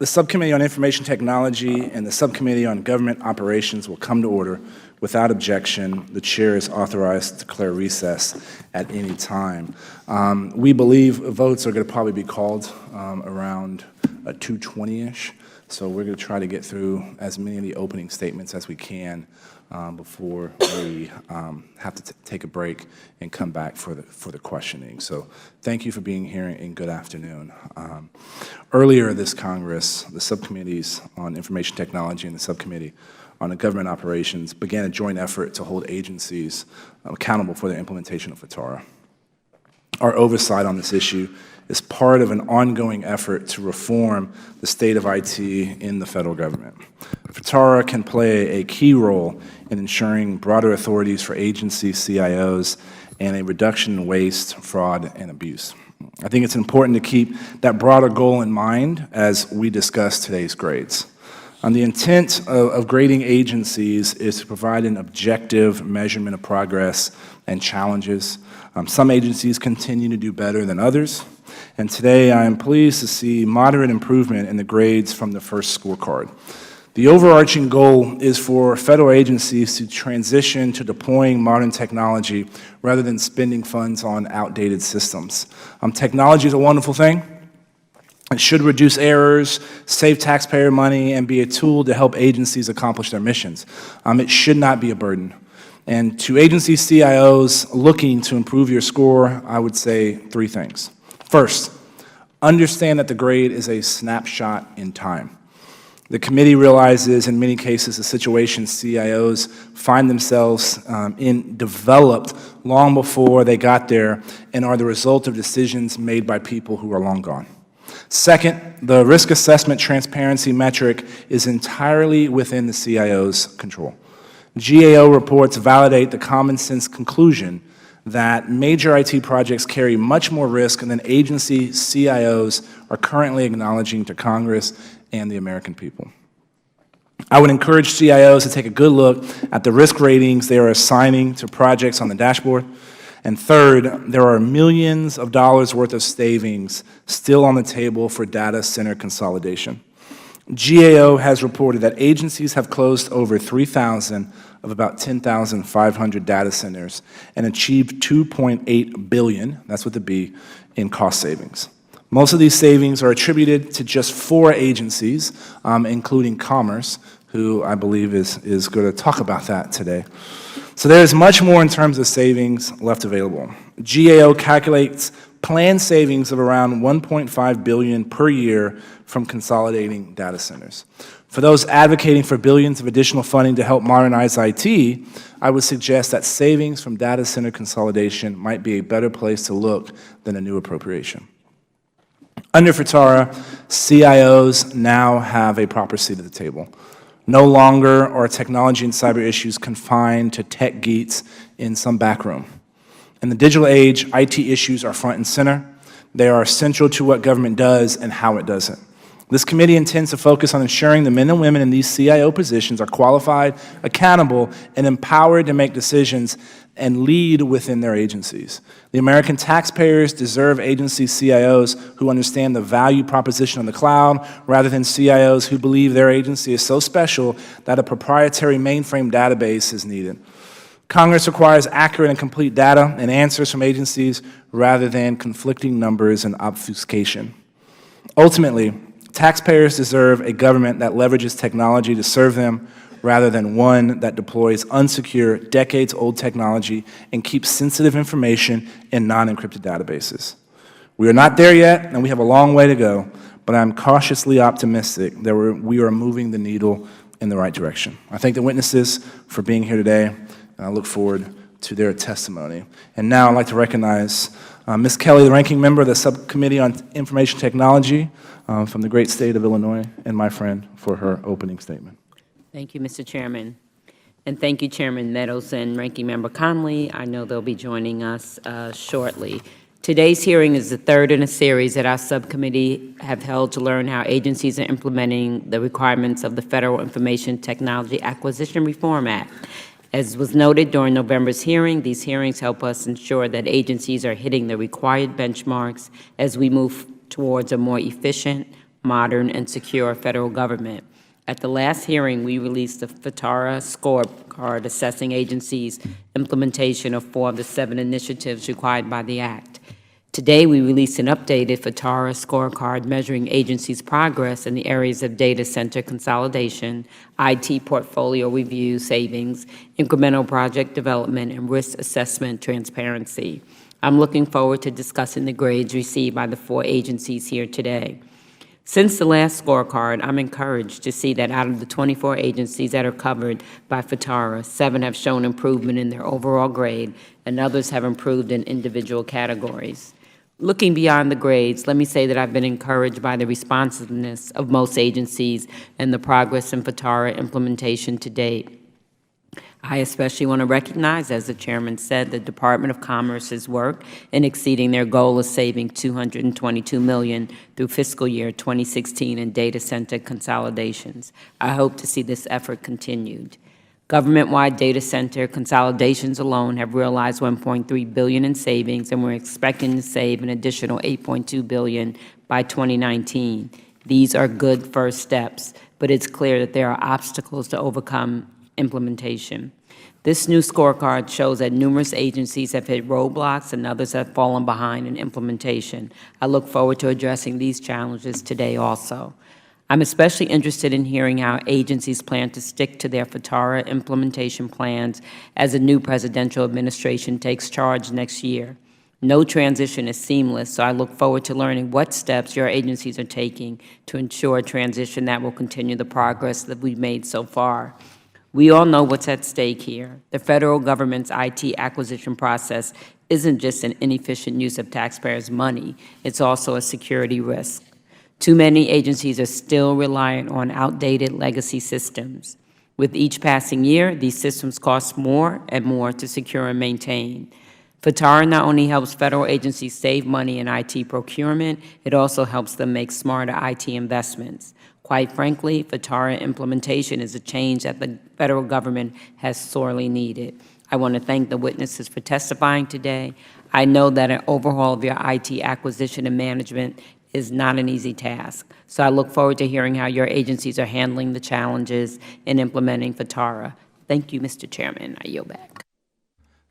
The Subcommittee on Information Technology and the Subcommittee on Government Operations will come to order without objection. The chair is authorized to declare recess at any time. We believe votes are going to probably be called around 2:20-ish, so we're going to try to get through as many of the opening statements as we can before we have to take a break and come back for the questioning. So thank you for being here and good afternoon. Earlier this Congress, the subcommittees on information technology and the subcommittee on the government operations began a joint effort to hold agencies accountable for the implementation of FTARA. Our oversight on this issue is part of an ongoing effort to reform the state of IT in the federal government. FTARA can play a key role in ensuring broader authorities for agency CIOs and a reduction in waste, fraud, and abuse. I think it's important to keep that broader goal in mind as we discuss today's grades. The intent of grading agencies is to provide an objective measurement of progress and challenges. Some agencies continue to do better than others, and today I am pleased to see moderate improvement in the grades from the first scorecard. The overarching goal is for federal agencies to transition to deploying modern technology rather than spending funds on outdated systems. Technology is a wonderful thing. It should reduce errors, save taxpayer money, and be a tool to help agencies accomplish their missions. It should not be a burden. And to agency CIOs looking to improve your score, I would say three things. First, understand that the grade is a snapshot in time. The committee realizes in many cases the situation CIOs find themselves in developed long before they got there and are the result of decisions made by people who are long gone. Second, the risk assessment transparency metric is entirely within the CIO's control. GAO reports validate the common sense conclusion that major IT projects carry much more risk than agency CIOs are currently acknowledging to Congress and the American people. I would encourage CIOs to take a good look at the risk ratings they are assigning to projects on the dashboard. And third, there are millions of dollars worth of savings still on the table for data center consolidation. GAO has reported that agencies have closed over 3,000 of about 10,500 data centers and achieved $2.8 billion, that's with a B, in cost savings. Most of these savings are attributed to just 4 agencies, including Commerce, who I believe is going to talk about that today. So there is much more in terms of savings left available. GAO calculates planned savings of around $1.5 billion per year from consolidating data centers. For those advocating for billions of additional funding to help modernize IT, I would suggest that savings from data center consolidation might be a better place to look than a new appropriation. Under FTARA, CIOs now have a proper seat at the table. No longer are technology and cyber issues confined to tech geeks in some back room. In the digital age, IT issues are front and center. They are essential to what government does and how it does it. This committee intends to focus on ensuring the men and women in these CIO positions are qualified, accountable, and empowered to make decisions and lead within their agencies. The American taxpayers deserve agency CIOs who understand the value proposition of the cloud rather than CIOs who believe their agency is so special that a proprietary mainframe database is needed. Congress requires accurate and complete data and answers from agencies rather than conflicting numbers and obfuscation. Ultimately, taxpayers deserve a government that leverages technology to serve them rather than one that deploys unsecure, decades-old technology and keeps sensitive information in non-encrypted databases. We are not there yet, and we have a long way to go, but I'm cautiously optimistic that we are moving the needle in the right direction. I thank the witnesses for being here today, and I look forward to their testimony. And now I'd like to recognize Ms. Kelly, the ranking member of the Subcommittee on Information Technology from the great state of Illinois, and my friend, for her opening statement. Thank you, Mr. Chairman. And thank you, Chairman Meadows and Ranking Member Conley. I know they'll be joining us shortly. Today's hearing is the third in a series that our subcommittee have held to learn how agencies are implementing the requirements of the Federal Information Technology Acquisition Reform Act. As was noted during November's hearing, these hearings help us ensure that agencies are hitting the required benchmarks as we move towards a more efficient, modern, and secure federal government. At the last hearing, we released the FITARA Scorecard assessing agencies' implementation of 4 of the 7 initiatives required by the Act. Today, we released an updated FITARA Scorecard measuring agencies' progress in the areas of data center consolidation, IT portfolio review savings, incremental project development, and risk assessment transparency. I'm looking forward to discussing the grades received by the 4 agencies here today. Since the last scorecard, I'm encouraged to see that out of the 24 agencies that are covered by FITARA, 7 have shown improvement in their overall grade, and others have improved in individual categories. Looking beyond the grades, let me say that I've been encouraged by the responsiveness of most agencies and the progress in FITARA implementation to date. I especially want to recognize, as the chairman said, the Department of Commerce's work in exceeding their goal of saving $222 million through fiscal year 2016 in data center consolidations. I hope to see this effort continued. Government-wide data center consolidations alone have realized $1.3 billion in savings, and we're expecting to save an additional $8.2 billion by 2019. These are good first steps, but it's clear that there are obstacles to overcome implementation. This new scorecard shows that numerous agencies have hit roadblocks and others have fallen behind in implementation. I look forward to addressing these challenges today also. I'm especially interested in hearing how agencies plan to stick to their FITARA implementation plans as a new presidential administration takes charge next year. No transition is seamless, so I look forward to learning what steps your agencies are taking to ensure a transition that will continue the progress that we've made so far. We all know what's at stake here. The federal government's IT acquisition process isn't just an inefficient use of taxpayers' money, it's also a security risk. Too many agencies are still reliant on outdated legacy systems. With each passing year, these systems cost more and more to secure and maintain. FITARA not only helps federal agencies save money in IT procurement, it also helps them make smarter IT investments. Quite frankly, FITARA implementation is a change that the federal government has sorely needed. I want to thank the witnesses for testifying today. I know that an overhaul of your IT acquisition and management is not an easy task. So I look forward to hearing how your agencies are handling the challenges in implementing FITARA. Thank you, Mr. Chairman. I yield back.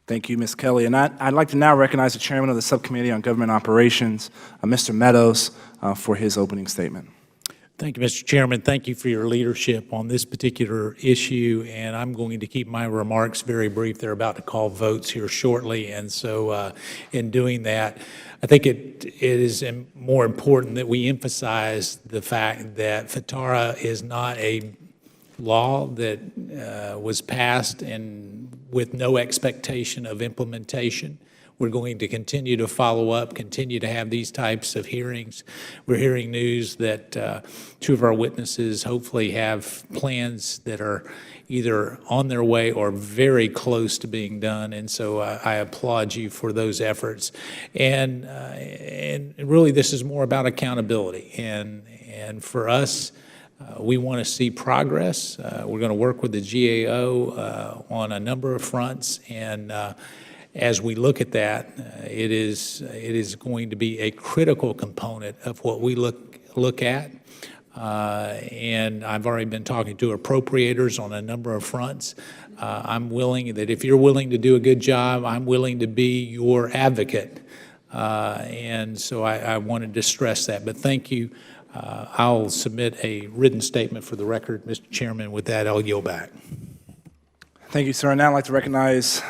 Thank you, Ms. Kelly. And I'd like to now recognize the chairman of the Subcommittee on Government Operations, Mr. Meadows, for his opening statement. Thank you, Mr. Chairman. Thank you for your leadership on this particular issue, and I'm going to keep my remarks very brief. They're about to call votes here shortly, and so in doing that, I think it is more important that we emphasize the fact that FITARA is not a law that was passed and with no expectation of implementation. We're going to continue to follow up, continue to have these types of hearings. We're hearing news that 2 of our witnesses hopefully have plans that are either on their way or very close to being done, and so I applaud you for those efforts. And really, this is more about accountability. And for us, we want to see progress. We're going to work with the GAO on a number of fronts, and as we look at that, it is going to be a critical component of what we look at. And I've already been talking to appropriators on a number of fronts. I'm willing that if you're willing to do a good job, I'm willing to be your advocate. And so I wanted to stress that. But thank you. I'll submit a written statement for the record, Mr. Chairman. With that, I'll yield back. Thank you, sir. And now I'd like to recognize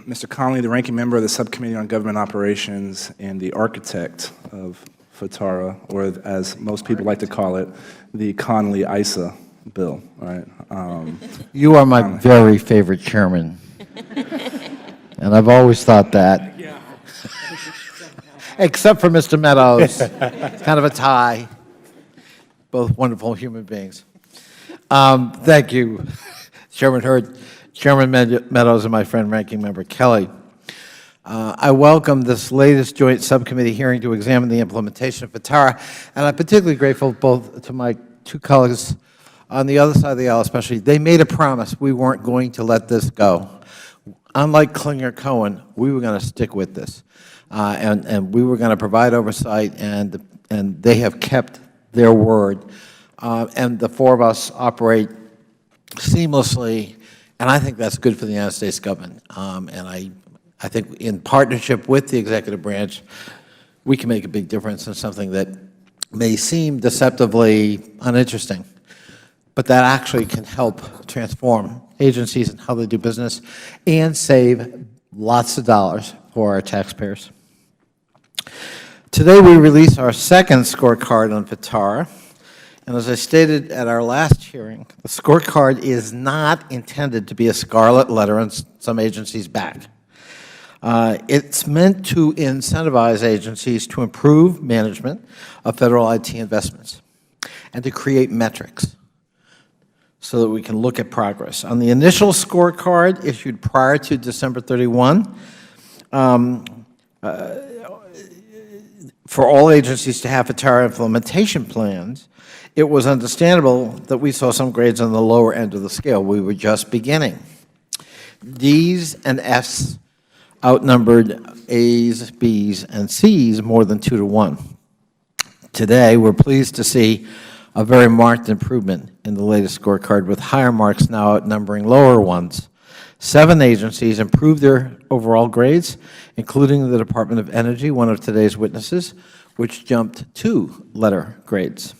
Mr. Conley, the ranking member of the Subcommittee on Government Operations and the architect of FITARA, or as most people like to call it, the Conley-ISA bill. All right. You are my very favorite chairman, and I've always thought that. Except for Mr. Meadows, kind of a tie. Both wonderful human beings. Thank you, Chairman Hurd, Chairman Meadows, and my friend Ranking Member Kelly. I welcome this latest joint subcommittee hearing to examine the implementation of FITARA, and I'm particularly grateful both to my 2 colleagues on the other side of the aisle especially. They made a promise we weren't going to let this go. Unlike Klinger-Cohen, we were going to stick with this, and we were going to provide oversight, and they have kept their word. And the four of us operate seamlessly, and I think that's good for the United States government. And I think in partnership with the executive branch, we can make a big difference in something that may seem deceptively uninteresting, but that actually can help transform agencies and how they do business and save lots of dollars for our taxpayers. Today we release our second scorecard on FITARA, and as I stated at our last hearing, the scorecard is not intended to be a scarlet letter on some agencies' back. It's meant to incentivize agencies to improve management of federal IT investments and to create metrics so that we can look at progress. On the initial scorecard issued prior to December 31, for all agencies to have FITARA implementation plans, it was understandable that we saw some grades on the lower end of the scale. We were just beginning. D's and F's outnumbered A's, B's, and C's more than 2 to 1. Today, we're pleased to see a very marked improvement in the latest scorecard, with higher marks now outnumbering lower ones. 7 agencies improved their overall grades, including the Department of Energy, one of today's witnesses, which jumped 2 letter grades.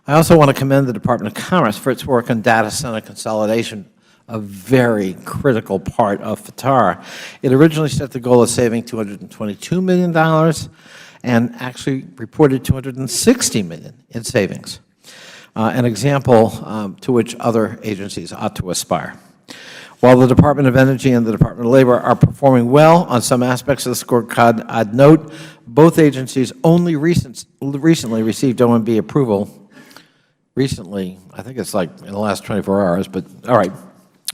I also want to commend the Department of Commerce for its work on data center consolidation, a very critical part of FITARA. It originally set the goal of saving $222 million and actually reported $260 million in savings, an example to which other agencies ought to aspire. While the Department of Energy and the Department of Labor are performing well on some aspects of the scorecard, I'd note both agencies only recently received OMB approval. Recently, I think it's like in the last 24 hours, but all right,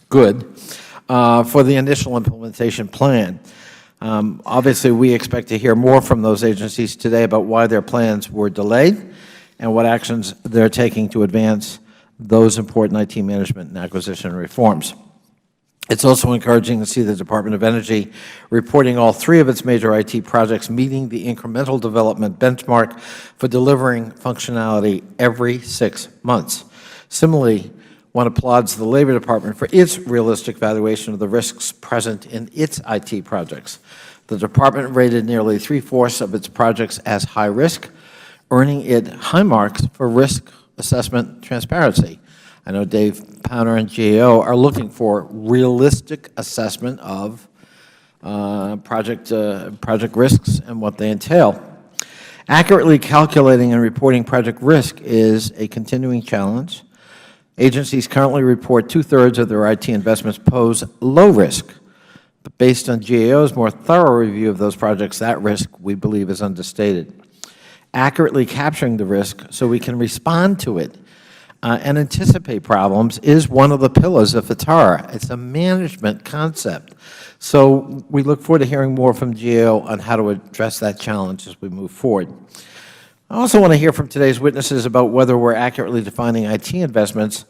good, for the initial implementation plan. Obviously, we expect to hear more from those agencies today about why their plans were delayed and what actions they're taking to advance those important IT management and acquisition reforms. It's also encouraging to see the Department of Energy reporting all 3 of its major IT projects meeting the incremental development benchmark for delivering functionality every 6 months. Similarly, one applauds the Labor Department for its realistic valuation of the risks present in its IT projects. The Department rated nearly 3/4 of its projects as high risk, earning it high marks for risk assessment transparency. I know Dave Powner and GAO are looking for realistic assessment of project risks and what they entail. Accurately calculating and reporting project risk is a continuing challenge. Agencies currently report 2/3 of their IT investments pose low risk. But based on GAO's more thorough review of those projects, that risk, we believe, is understated. Accurately capturing the risk so we can respond to it and anticipate problems is one of the pillars of FITARA. It's a management concept. So we look forward to hearing more from GAO on how to address that challenge as we move forward. I also want to hear from today's witnesses about whether we're accurately defining IT investments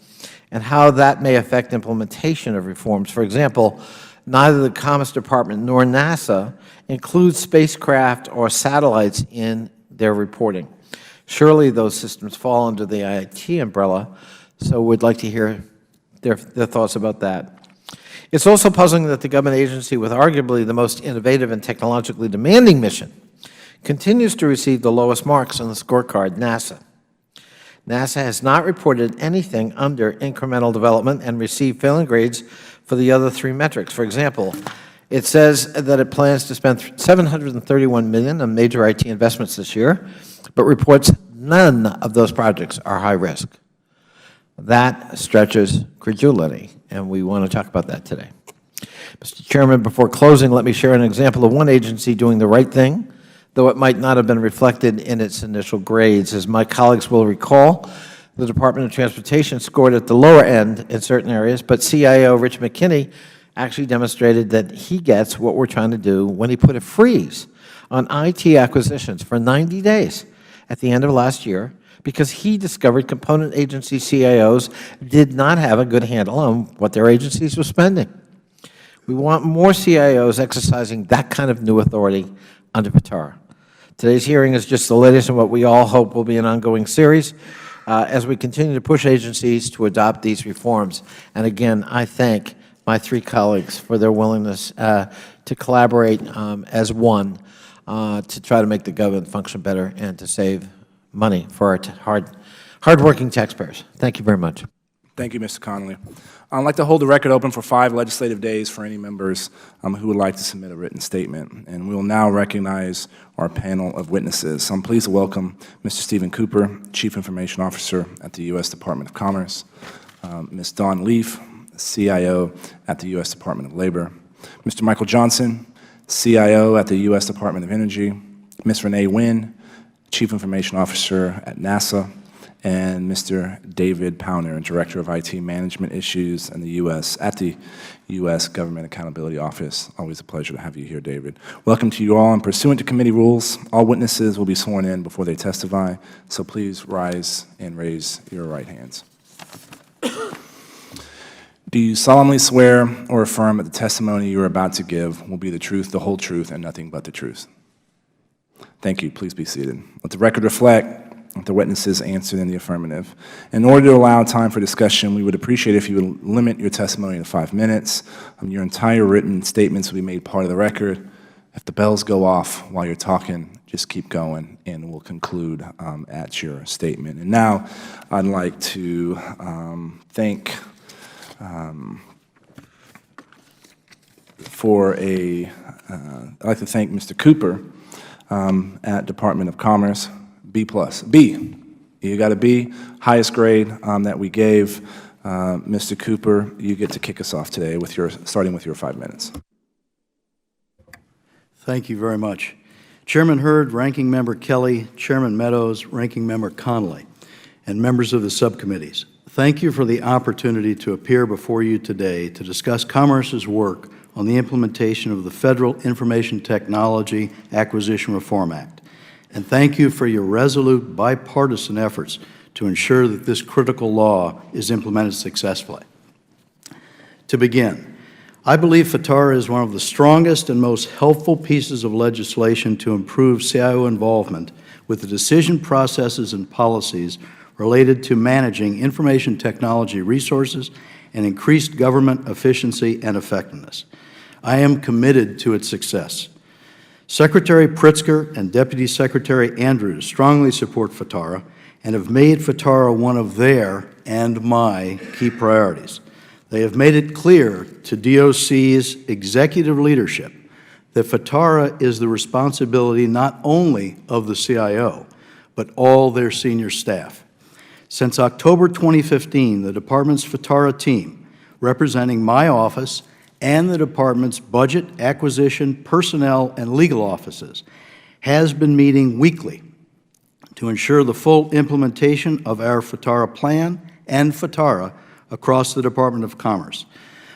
and how that may affect implementation of reforms. For example, neither the Commerce Department nor NASA include spacecraft or satellites in their reporting. Surely those systems fall under the IT umbrella, so we'd like to hear their thoughts about that. It's also puzzling that the government agency with arguably the most innovative and technologically demanding mission continues to receive the lowest marks on the scorecard, NASA. NASA has not reported anything under incremental development and received failing grades for the other 3 metrics. For example, it says that it plans to spend $731 million on major IT investments this year, but reports none of those projects are high risk. That stretches credulity, and we want to talk about that today. Mr. Chairman, before closing, let me share an example of one agency doing the right thing, though it might not have been reflected in its initial grades. As my colleagues will recall, the Department of Transportation scored at the lower end in certain areas, but CIO Rich McKinney actually demonstrated that he gets what we're trying to do when he put a freeze on IT acquisitions for 90 days at the end of last year because he discovered component agency CIOs did not have a good handle on what their agencies were spending. We want more CIOs exercising that kind of new authority under FITARA. Today's hearing is just the latest in what we all hope will be an ongoing series as we continue to push agencies to adopt these reforms. And again, I thank my three colleagues for their willingness to collaborate as one to try to make the government function better and to save money for our hardworking taxpayers. Thank you very much. Thank you, Mr. Connolly. I'd like to hold the record open for 5 legislative days for any members who would like to submit a written statement. And we will now recognize our panel of witnesses. I'm pleased to welcome Mr. Stephen Cooper, Chief Information Officer at the U.S. Department of Commerce, Ms. Dawn Leaf, CIO at the U.S. Department of Labor, Mr. Michael Johnson, CIO at the U.S. Department of Energy, Ms. Renee Wynn, Chief Information Officer at NASA, and Mr. David Powner, Director of IT Management Issues at the U.S. Government Accountability Office. Always a pleasure to have you here, David. Welcome to you all, and pursuant to committee rules, all witnesses will be sworn in before they testify, so please rise and raise your right hands. Do you solemnly swear or affirm that the testimony you are about to give will be the truth, the whole truth, and nothing but the truth? Thank you. Please be seated. Let the record reflect that the witnesses answered in the affirmative. In order to allow time for discussion, we would appreciate if you would limit your testimony to 5 minutes. Your entire written statements will be made part of the record. If the bells go off while you're talking, just keep going, and we'll conclude at your statement. And now, I'd like to thank Mr. Cooper at Department of Commerce. B+. B. You got a B, highest grade that we gave. Mr. Cooper, you get to kick us off today with starting with your 5 minutes. Thank you very much. Chairman Hurd, Ranking Member Kelly, Chairman Meadows, Ranking Member Connolly, and members of the subcommittees. Thank you for the opportunity to appear before you today to discuss Commerce's work on the implementation of the Federal Information Technology Acquisition Reform Act. And thank you for your resolute bipartisan efforts to ensure that this critical law is implemented successfully. To begin, I believe FTARA is one of the strongest and most helpful pieces of legislation to improve CIO involvement with the decision processes and policies related to managing information technology resources and increased government efficiency and effectiveness. I am committed to its success. Secretary Pritzker and Deputy Secretary Andrews strongly support FTARA and have made FTARA one of their and my key priorities. They have made it clear to DOC's executive leadership that FTARA is the responsibility not only of the CIO, but all their senior staff. Since October 2015, the Department's FTARA team, representing my office and the Department's budget, acquisition, personnel, and legal offices, has been meeting weekly to ensure the full implementation of our FTARA plan and FTARA across the Department of Commerce.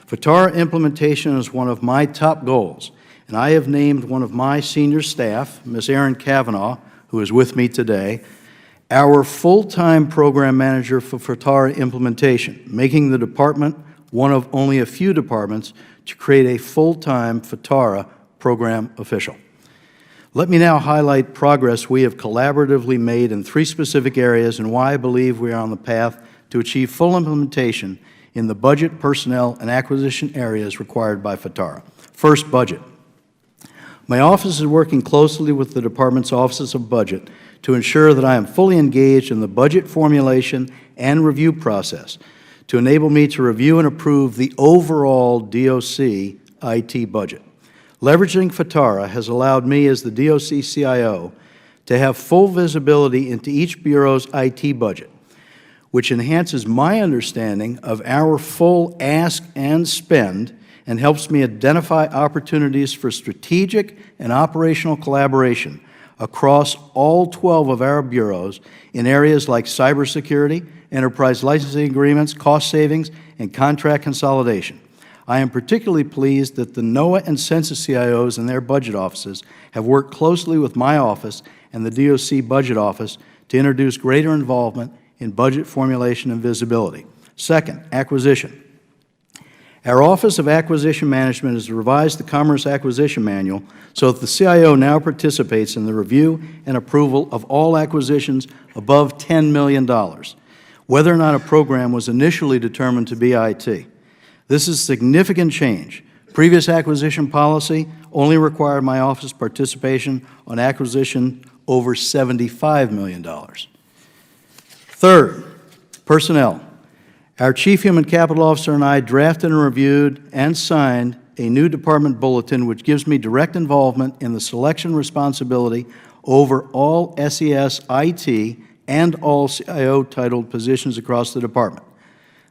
FTARA implementation is one of my top goals, and I have named one of my senior staff, Ms. Erin Cavanaugh, who is with me today, our full-time program manager for FTARA implementation, making the department one of only a few departments to create a full-time FTARA program official. Let me now highlight progress we have collaboratively made in 3 specific areas and why I believe we are on the path to achieve full implementation in the budget, personnel, and acquisition areas required by FTARA. First, budget. My office is working closely with the Department's Office of Budget to ensure that I am fully engaged in the budget formulation and review process to enable me to review and approve the overall DOC IT budget. Leveraging FTARA has allowed me as the DOC CIO to have full visibility into each Bureau's IT budget, which enhances my understanding of our full ask and spend and helps me identify opportunities for strategic and operational collaboration across all 12 of our bureaus in areas like cybersecurity, enterprise licensing agreements, cost savings, and contract consolidation. I am particularly pleased that the NOAA and Census CIOs and their budget offices have worked closely with my office and the DOC Budget Office to introduce greater involvement in budget formulation and visibility. Second, acquisition. Our Office of Acquisition Management has revised the Commerce Acquisition Manual so that the CIO now participates in the review and approval of all acquisitions above $10 million, whether or not a program was initially determined to be IT. This is a significant change. Previous acquisition policy only required my office participation on acquisition over $75 million. Third, personnel. Our Chief Human Capital Officer and I drafted and reviewed and signed a new department bulletin which gives me direct involvement in the selection responsibility over all SES IT and all CIO-titled positions across the department.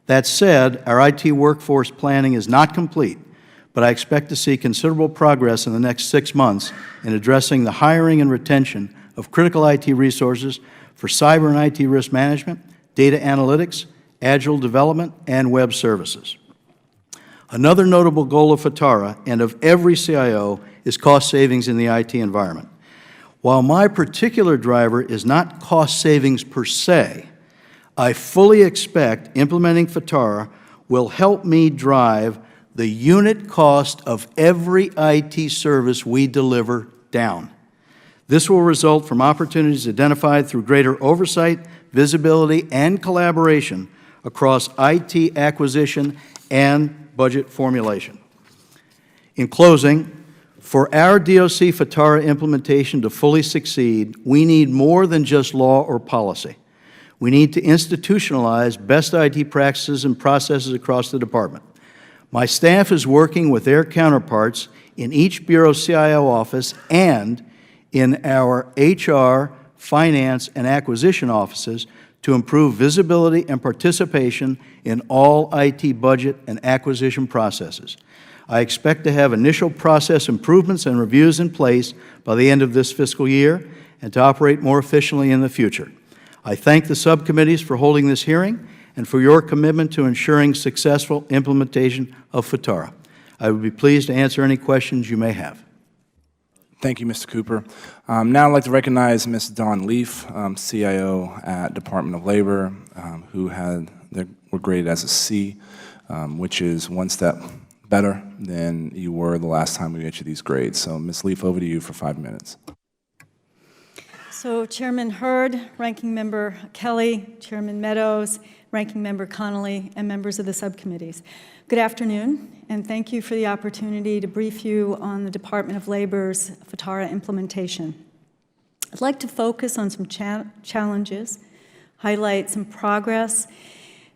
That said, our IT workforce planning is not complete, but I expect to see considerable progress in the next 6 months in addressing the hiring and retention of critical IT resources for cyber and IT risk management, data analytics, agile development, and web services. Another notable goal of FITARA and of every CIO is cost savings in the IT environment. While my particular driver is not cost savings per se, I fully expect implementing FITARA will help me drive the unit cost of every IT service we deliver down. This will result from opportunities identified through greater oversight, visibility, and collaboration across IT acquisition and budget formulation. In closing, for our DOC FITARA implementation to fully succeed, we need more than just law or policy. We need to institutionalize best IT practices and processes across the department. My staff is working with their counterparts in each Bureau CIO office and in our HR, finance, and acquisition offices to improve visibility and participation in all IT budget and acquisition processes. I expect to have initial process improvements and reviews in place by the end of this fiscal year and to operate more efficiently in the future. I thank the subcommittees for holding this hearing and for your commitment to ensuring successful implementation of FITARA. I would be pleased to answer any questions you may have. Thank you, Mr. Cooper. Now I'd like to recognize Ms. Dawn Leaf, CIO at Department of Labor, who were graded as a C, which is one step better than you were the last time we issued these grades. So, Ms. Leaf, over to you for 5 minutes. So, Chairman Hurd, Ranking Member Kelly, Chairman Meadows, Ranking Member Connolly, and members of the subcommittees. Good afternoon, and thank you for the opportunity to brief you on the Department of Labor's FITARA implementation. I'd like to focus on some challenges, highlight some progress,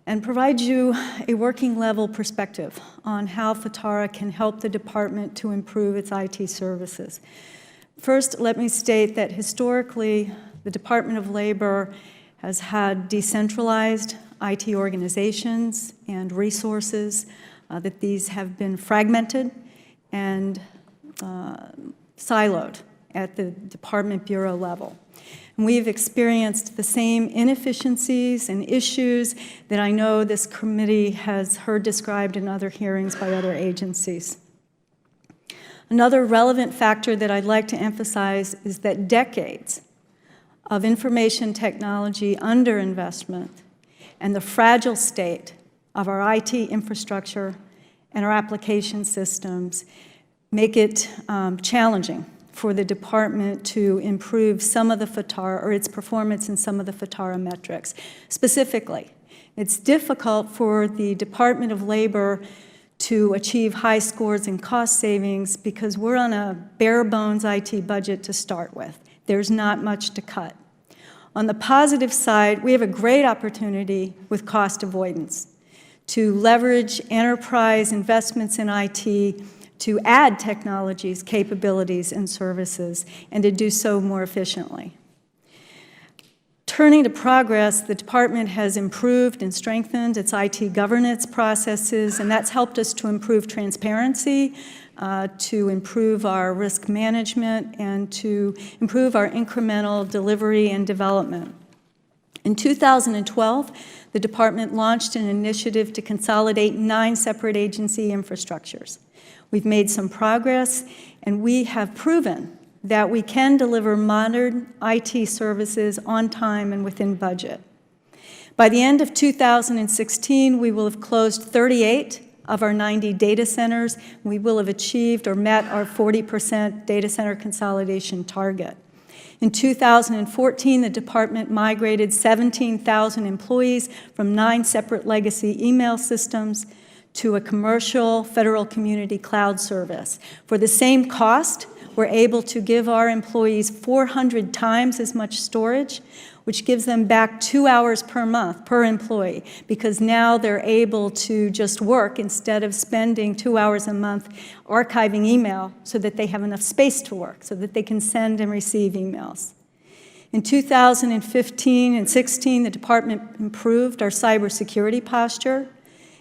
and provide you a working level perspective on how FITARA can help the department to improve its IT services. First, let me state that historically, the Department of Labor has had decentralized IT organizations and resources, that these have been fragmented and siloed at the department bureau level. And we've experienced the same inefficiencies and issues that I know this committee has heard described in other hearings by other agencies. Another relevant factor that I'd like to emphasize is that decades of information technology underinvestment and the fragile state of our IT infrastructure and our application systems make it challenging for the department to improve some of the FITARA, or its performance in some of the FITARA metrics. Specifically, it's difficult for the Department of Labor to achieve high scores in cost savings because we're on a bare bones IT budget to start with. There's not much to cut. On the positive side, we have a great opportunity with cost avoidance to leverage enterprise investments in IT to add technologies, capabilities, and services, and to do so more efficiently. Turning to progress, the department has improved and strengthened its IT governance processes, and that's helped us to improve transparency, to improve our risk management, and to improve our incremental delivery and development. In 2012, the department launched an initiative to consolidate 9 separate agency infrastructures. We've made some progress, and we have proven that we can deliver modern IT services on time and within budget. By the end of 2016, we will have closed 38 of our 90 data centers. We will have achieved or met our 40% data center consolidation target. In 2014, the department migrated 17,000 employees from 9 separate legacy email systems to a commercial federal community cloud service. For the same cost, we're able to give our employees 400 times as much storage, which gives them back 2 hours per month per employee, because now they're able to just work instead of spending 2 hours a month archiving email so that they have enough space to work, so that they can send and receive emails. In 2015 and 16, the department improved our cybersecurity posture,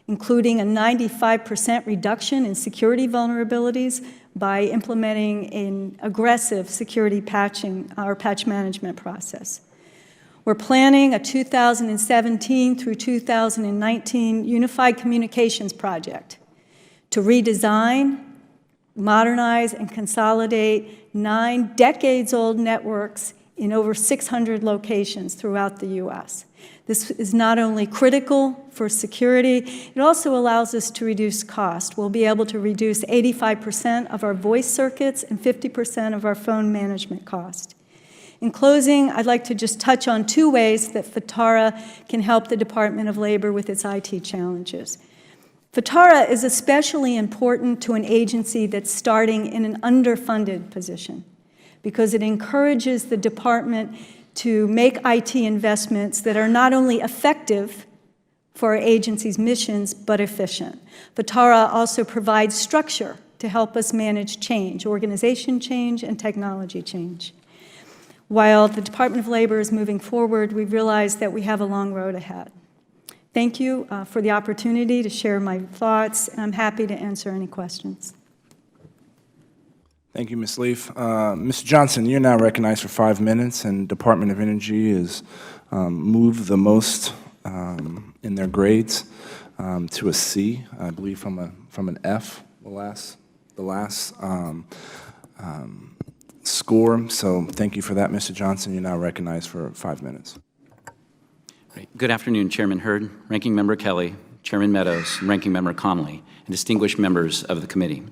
including a 95% reduction in security vulnerabilities by implementing an aggressive security patching, our patch management process. We're planning a 2017 through 2019 Unified Communications Project to redesign, modernize, and consolidate 9 decades-old networks in over 600 locations throughout the U.S. This is not only critical for security, it also allows us to reduce cost. We'll be able to reduce 85% of our voice circuits and 50% of our phone management cost. In closing, I'd like to just touch on 2 ways that FITARA can help the Department of Labor with its IT challenges. FITARA is especially important to an agency that's starting in an underfunded position because it encourages the department to make IT investments that are not only effective for our agency's missions, but efficient. FITARA also provides structure to help us manage change, organization change, and technology change. While the Department of Labor is moving forward, we realize that we have a long road ahead. Thank you for the opportunity to share my thoughts, and I'm happy to answer any questions. Thank you, Ms. Leaf. Mr. Johnson, you're now recognized for 5 minutes, and Department of Energy is moved the most in their grades to a C, I believe from an F, the last score. So thank you for that, Mr. Johnson. You're now recognized for 5 minutes. Great. Good afternoon, Chairman Hurd, Ranking Member Kelly, Chairman Meadows, and Ranking Member Connolly, and distinguished members of the committee.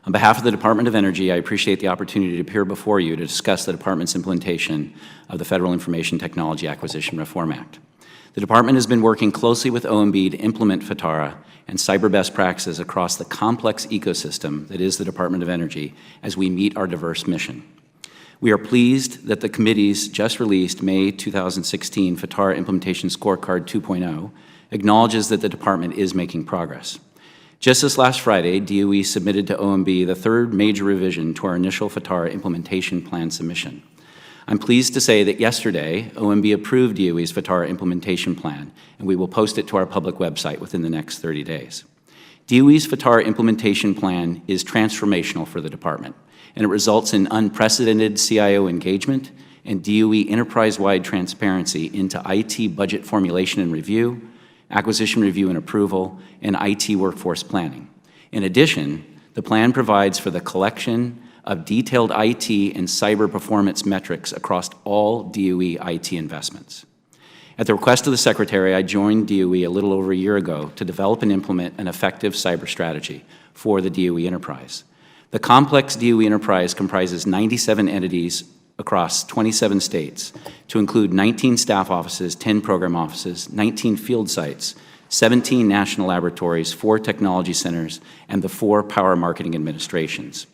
On behalf of the Department of Energy, I appreciate the opportunity to appear before you to discuss the Department's implementation of the Federal Information Technology Acquisition Reform Act. The Department has been working closely with OMB to implement FITARA and cyber best practices across the complex ecosystem that is the Department of Energy as we meet our diverse mission. We are pleased that the committee's just released May 2016 FITARA Implementation Scorecard 2.0 acknowledges that the Department is making progress. Just this last Friday, DOE submitted to OMB the 3rd major revision to our initial FITARA implementation plan submission. I'm pleased to say that yesterday, OMB approved DOE's FITARA implementation plan, and we will post it to our public website within the next 30 days. DOE's FITARA implementation plan is transformational for the Department, and it results in unprecedented CIO engagement and DOE enterprise-wide transparency into IT budget formulation and review, acquisition review and approval, and IT workforce planning. In addition, the plan provides for the collection of detailed IT and cyber performance metrics across all DOE IT investments. At the request of the Secretary, I joined DOE a little over a year ago to develop and implement an effective cyber strategy for the DOE enterprise. The complex DOE enterprise comprises 97 entities across 27 states, to include 19 staff offices, 10 program offices, 19 field sites, 17 national laboratories, 4 technology centers, and the 4 power marketing administrations.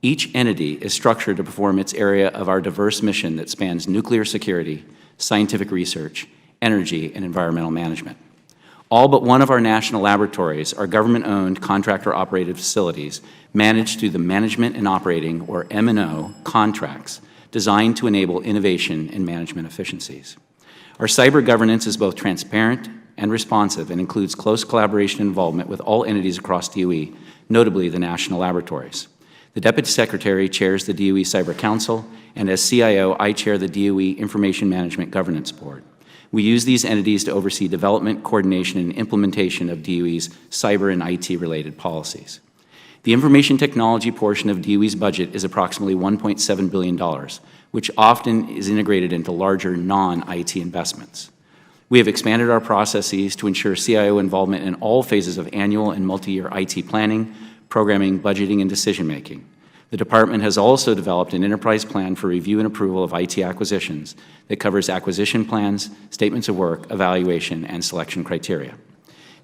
Each entity is structured to perform its area of our diverse mission that spans nuclear security, scientific research, energy, and environmental management. All but one of our national laboratories are government-owned, contractor-operated facilities managed through the Management and Operating, or M&O, contracts designed to enable innovation and management efficiencies. Our cyber governance is both transparent and responsive and includes close collaboration and involvement with all entities across DOE, notably the national laboratories. The Deputy Secretary chairs the DOE Cyber Council, and as CIO, I chair the DOE Information Management Governance Board. We use these entities to oversee development, coordination, and implementation of DOE's cyber and IT-related policies. The information technology portion of DOE's budget is approximately $1.7 billion, which often is integrated into larger non-IT investments. We have expanded our processes to ensure CIO involvement in all phases of annual and multi-year IT planning, programming, budgeting, and decision-making. The department has also developed an enterprise plan for review and approval of IT acquisitions that covers acquisition plans, statements of work, evaluation, and selection criteria.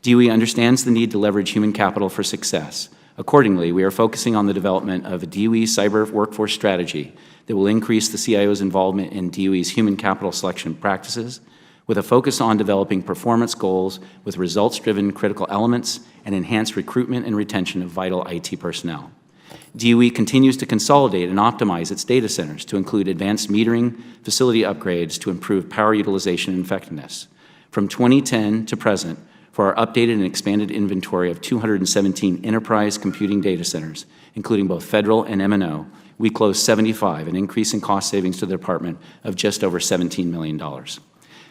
DOE understands the need to leverage human capital for success. Accordingly, we are focusing on the development of a DOE cyber workforce strategy that will increase the CIO's involvement in DOE's human capital selection practices, with a focus on developing performance goals with results-driven critical elements and enhanced recruitment and retention of vital IT personnel. DOE continues to consolidate and optimize its data centers to include advanced metering, facility upgrades to improve power utilization and effectiveness. From 2010 to present, for our updated and expanded inventory of 217 enterprise computing data centers, including both federal and M&O, we closed 75, an increase in cost savings to the department of just over $17 million.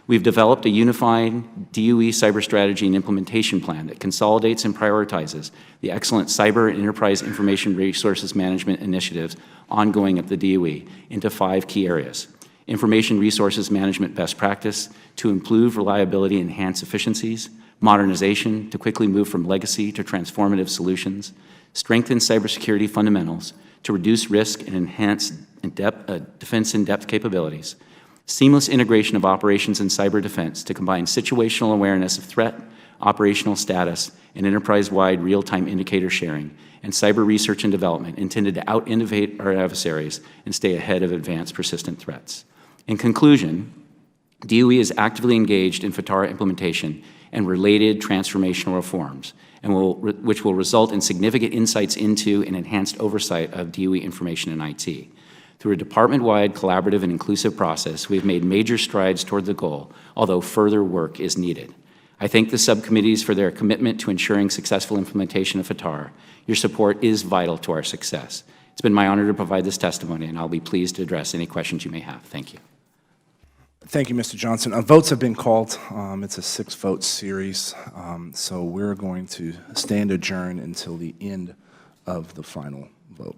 We've developed a unified DOE cyber strategy and implementation plan that consolidates and prioritizes the excellent cyber and enterprise information resources management initiatives ongoing at the DOE into 5 key areas: information resources management best practice to improve reliability and enhance efficiencies, modernization to quickly move from legacy to transformative solutions, strengthen cybersecurity fundamentals to reduce risk and enhance defense in-depth capabilities, seamless integration of operations and cyber defense to combine situational awareness of threat, operational status, and enterprise-wide real-time indicator sharing, and cyber research and development intended to out-innovate our adversaries and stay ahead of advanced persistent threats. In conclusion, DOE is actively engaged in FTARA implementation and related transformational reforms, and which will result in significant insights into and enhanced oversight of DOE information and IT. Through a department-wide collaborative and inclusive process, we have made major strides toward the goal, although further work is needed. I thank the subcommittees for their commitment to ensuring successful implementation of FTARA. Your support is vital to our success. It's been my honor to provide this testimony, and I'll be pleased to address any questions you may have. Thank you. Thank you, Mr. Johnson. Votes have been called. It's a 6-vote series, so we're going to stand adjourned until the end of the final vote.